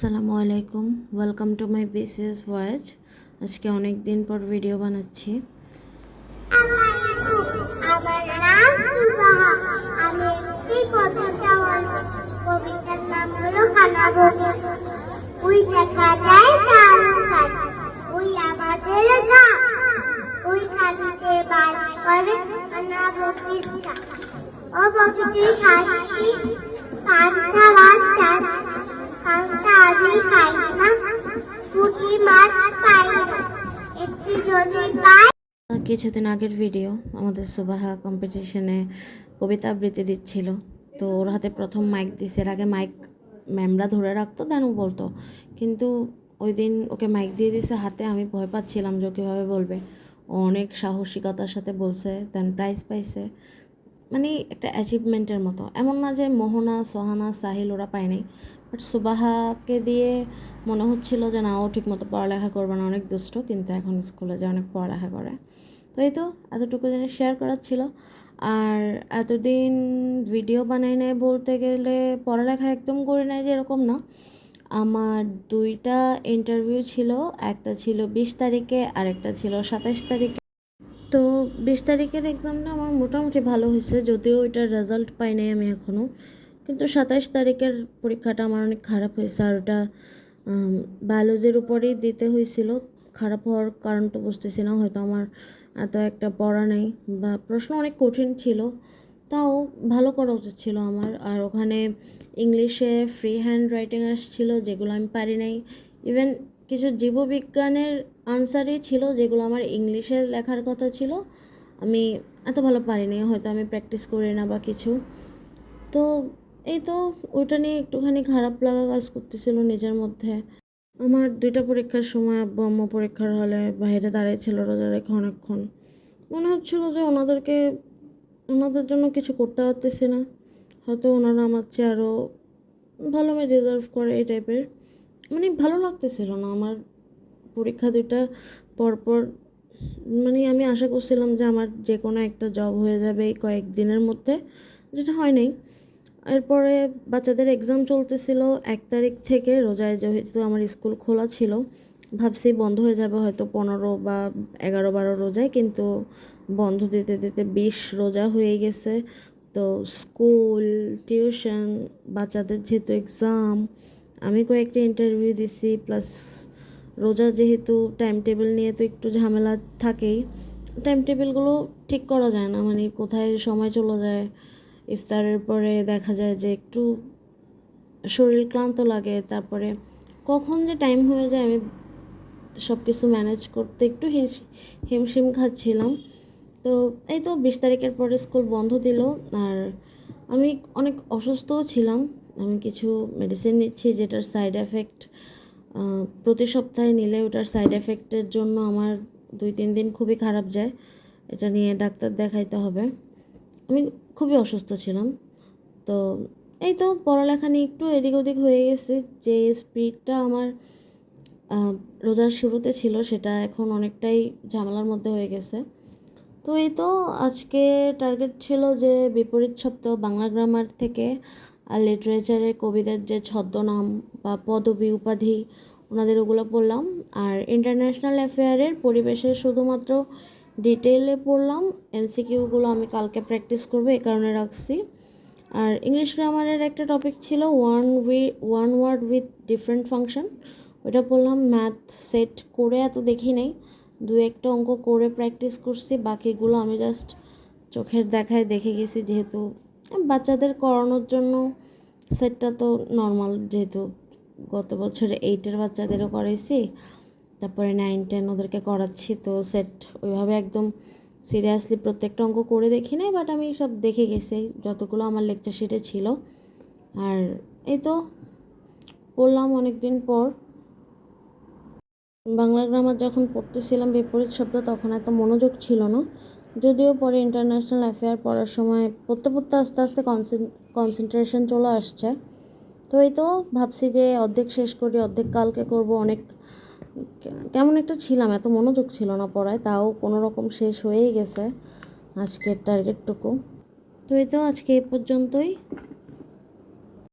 আসসালামু আলাইকুম, welcome to my BCS voice. আজকে অনেক দিন পর ভিডিও বানাচ্ছি। আমার নাম সুবাহা। আমি একটি কবিতা বলবো। কবিতার নাম হলো খানাবনি। ওই দেখা যায় দারুণ গাছ, ওই আমাদের গা, ওই খানিতে বাস করে খানাবনির চা। ও বকিটির হাসি কান্তা বাচ্চা, কান্তা আমি খাই না, পুঁটি মাছ পাই না, একটি যদি পাই। কিছুদিন আগের ভিডিও, আমাদের সুবাহা কম্পিটিশনে কবিতা আবৃত্তি দিচ্ছিল। তো ওর হাতে প্রথম মাইক দিছে। এর আগে মাইক ম্যামরা ধরে রাখতো, দেন ও বলতো। কিন্তু ওই দিন ওকে মাইক দিয়ে দিছে হাতে। আমি ভয় পাচ্ছিলাম যে ও কীভাবে বলবে। ও অনেক সাহসিকতার সাথে বলছে, দেন প্রাইজ পাইছে। মানে একটা অ্যাচিভমেন্টের মতো। এমন না যে মোহনা, সোহানা, সাহিল ওরা পায় নাই, বাট সুবাহাকে দিয়ে মনে হচ্ছিল যে না, ও ঠিক মতো পড়ালেখা করবে না, অনেক দুষ্ট, কিন্তু এখন স্কুলে যে অনেক পড়ালেখা করে। তো এই তো এতটুকু জিনিস শেয়ার করার ছিল। আর এতদিন ভিডিও বানাই নাই বলতে গেলে পড়ালেখা একদম করি নাই যে এরকম না। আমার 2টা ইন্টারভিউ ছিল, একটা ছিল 20 তারিখে আর একটা ছিল 27 তারিখে। তো 20 তারিখের এক্সামটা আমার মোটামুটি ভালো হয়েছে, যদিও ওইটার রেজাল্ট পাই নাই আমি এখনও। কিন্তু 27 তারিখের পরীক্ষাটা আমার অনেক খারাপ হয়েছে। আর ওটা বায়োলজির উপরেই দিতে হয়েছিল। খারাপ হওয়ার কারণ তো বুঝতেছি না, হয়তো আমার এত একটা পড়া নেই বা প্রশ্ন অনেক কঠিন ছিল। তাও ভালো করা উচিত ছিল আমার। আর ওখানে ইংলিশে ফ্রি হ্যান্ড রাইটিং আসছিল, যেগুলো আমি পারি নাই। ইভেন কিছু জীববিজ্ঞানের আনসারই ছিল যেগুলো আমার ইংলিশের লেখার কথা ছিল, আমি এত ভালো পারিনি, হয়তো আমি প্র্যাকটিস করি না বা কিছু। তো এই তো ওইটা নিয়ে একটুখানি খারাপ লাগা কাজ করতেছিল নিজের মধ্যে। আমার 2টা পরীক্ষার সময় আব্বু আম্মু পরীক্ষার হলে বাইরে দাঁড়িয়েছিল রোজা রেখে অনেকক্ষণ। মনে হচ্ছিল যে ওনাদের জন্য কিছু করতে পারতেছি না, হয়তো ওনারা আমার চেয়ে আরও ভালো আমি ডিজার্ভ করে, এই টাইপের। মানে ভালো লাগতেছিল না আমার। পরীক্ষা 2টা পরপর, মানে আমি আশা করছিলাম যে আমার যে কোনো একটা জব হয়ে যাবে এই কয়েকদিনের মধ্যে, যেটা হয় নাই। এরপরে বাচ্চাদের এক্সাম চলতেছিল 1 তারিখ থেকে। রোজায় যেহেতু আমার স্কুল খোলা ছিল, ভাবছি বন্ধ হয়ে যাবে হয়তো 15 বা 11-12 রোজায়, কিন্তু বন্ধ দিতে দিতে 20 রোজা হয়ে গেছে। তো স্কুল, টিউশন, বাচ্চাদের যেহেতু এক্সাম, আমি কয়েকটা ইন্টারভিউ দিছি, প্লাস রোজা যেহেতু টাইম টেবিল নিয়ে তো একটু ঝামেলা থাকেই। টাইম টেবিলগুলো ঠিক করা যায় না, মানে কোথায় সময় চলে যায়। ইফতারের পরে দেখা যায় যে একটু শরীর ক্লান্ত লাগে, তারপরে কখন যে টাইম হয়ে যায় আমি সব কিছু ম্যানেজ করতে একটু হিমশিম খাচ্ছিলাম। তো এই তো 20 তারিখের পরে স্কুল বন্ধ দিল। আর আমি অনেক অসুস্থও ছিলাম। আমি কিছু মেডিসিন নিচ্ছি যেটার সাইড এফেক্ট প্রতি সপ্তাহে নিলে ওটার সাইড এফেক্টের জন্য আমার 2-3 দিন খুবই খারাপ যায়। এটা নিয়ে ডাক্তার দেখাইতে হবে। আমি খুবই অসুস্থ ছিলাম। তো এই তো পড়ালেখা নিয়ে একটু এদিক ওদিক হয়ে গেছে। যে স্পিডটা আমার রোজার শুরুতে ছিল সেটা এখন অনেকটাই ঝামেলার মধ্যে হয়ে গেছে। তো এই তো আজকে টার্গেট ছিল যে বিপরীত সপ্তাহ বাংলা গ্রামার থেকে আর লিটারেচারের কবিদের যে ছদ্মনাম বা পদবী উপাধি ওনাদের ওগুলো পড়লাম। আর ইন্টারন্যাশনাল অ্যাফেয়ারের পরিবেশের শুধুমাত্র ডিটেইলে পড়লাম। এমসিকিউগুলো আমি কালকে প্র্যাকটিস করবো, এই কারণে রাখছি। আর ইংলিশ গ্রামারের একটা টপিক ছিল one word with different function, ওটা পড়লাম। ম্যাথ সেট করে এত দেখি নাই, 2-1টা অঙ্ক করে প্র্যাকটিস করছি, বাকিগুলো আমি জাস্ট চোখের দেখায় দেখে গেছি। যেহেতু বাচ্চাদের করানোর জন্য সেটটা তো নর্মাল, যেহেতু গত বছরে 8-এর বাচ্চাদেরও করাইছি, তারপরে 9-10 ওদেরকে করাচ্ছি, তো সেট ওইভাবে একদম সিরিয়াসলি প্রত্যেকটা অঙ্ক করে দেখি নাই, বাট আমি সব দেখে গেছি যতগুলো আমার লেকচার শিটে ছিল। আর এই তো পড়লাম অনেক দিন পর। বাংলা গ্রামার যখন পড়তেছিলাম বিপরীত শব্দ, তখন এত মনোযোগ ছিল না, যদিও পরে ইন্টারন্যাশনাল অ্যাফেয়ার পড়ার সময় পড়তে পড়তে আস্তে আস্তে কনসেন্ট্রেশন চলে আসছে। তো এই তো ভাবছি যে অর্ধেক শেষ করি, অর্ধেক কালকে করব। অনেক কেমন একটা ছিলাম, এত মনোযোগ ছিল না পড়ায়, তাও কোনো রকম শেষ হয়েই গেছে আজকের টার্গেটটুকু। তো এই তো আজকে এই পর্যন্তই।